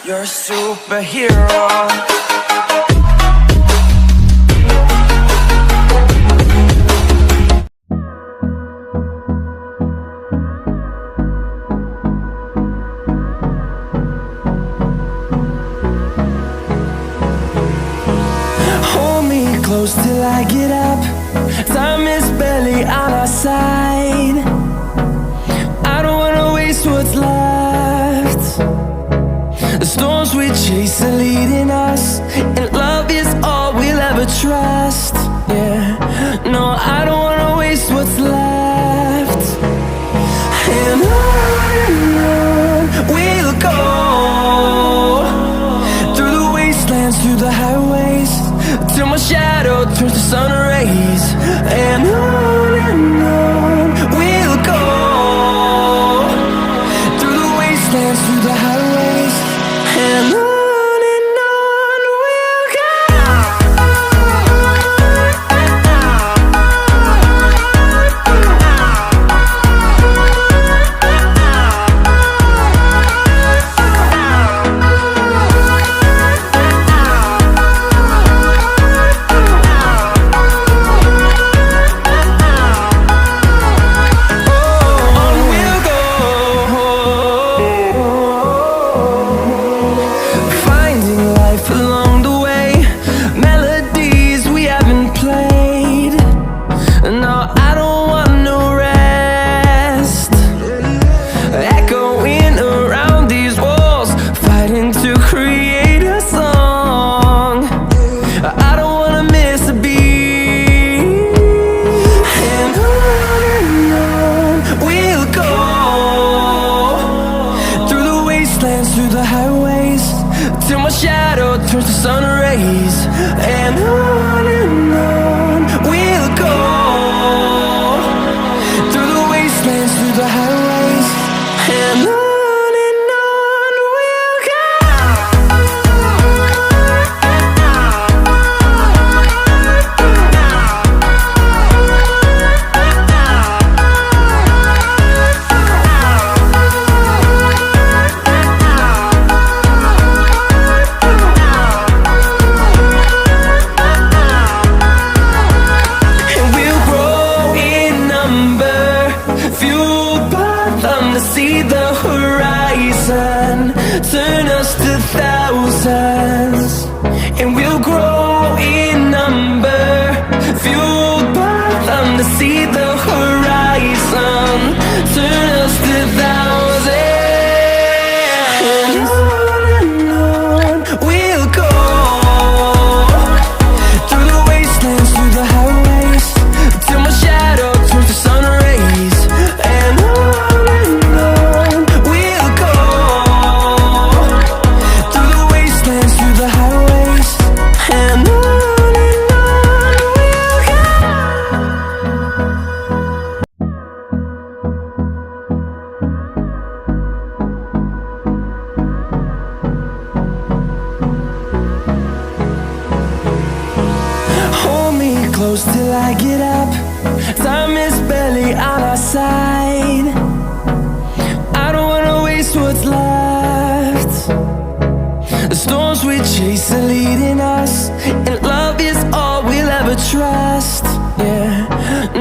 You're a superhero. Hold me close till I get up. Time is barely on our side. I don't wanna waste what's left. The storms we chase are leading us, and love is all we'll ever trust. Yeah, no, I don't wanna waste what's left. And on we'll go, through the wastelands, through the highways, till my shadow turns to sun rays. And on we'll go, through the wastelands, through the highways, and on we'll go. Through the highways, till my shadow turns to sun rays. And on we'll go, through the wastelands, through the highways, and on we'll go. See the horizon, turn us to thousands, and we'll grow in number, fueled by them to see the horizon, turn us to thousands. And on we'll go, through the wastelands, through the highways, till my shadow turns to sun rays. And close till I get up. Time is barely on our side. I don't wanna waste what's left. The storms we chase are leading us, and love is all we'll ever trust. Yeah,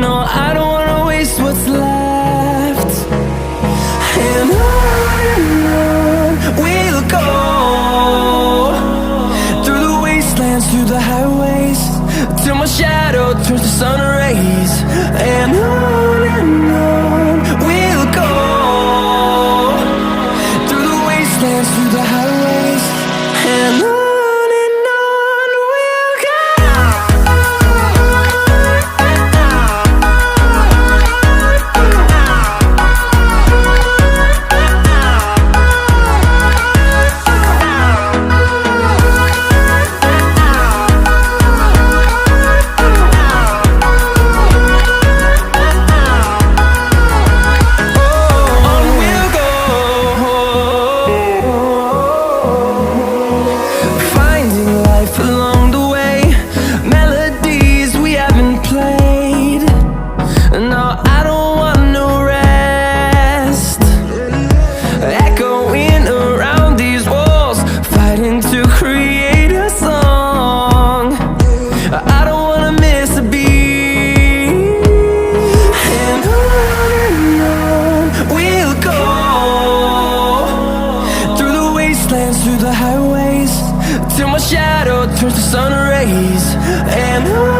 no, I don't wanna waste what's left. And on we'll go, through the wastelands, through the highways, till my shadow turns to sun rays. And on we'll go, through the wastelands, through the highways, and on we'll go. shadow turns to sun rays, and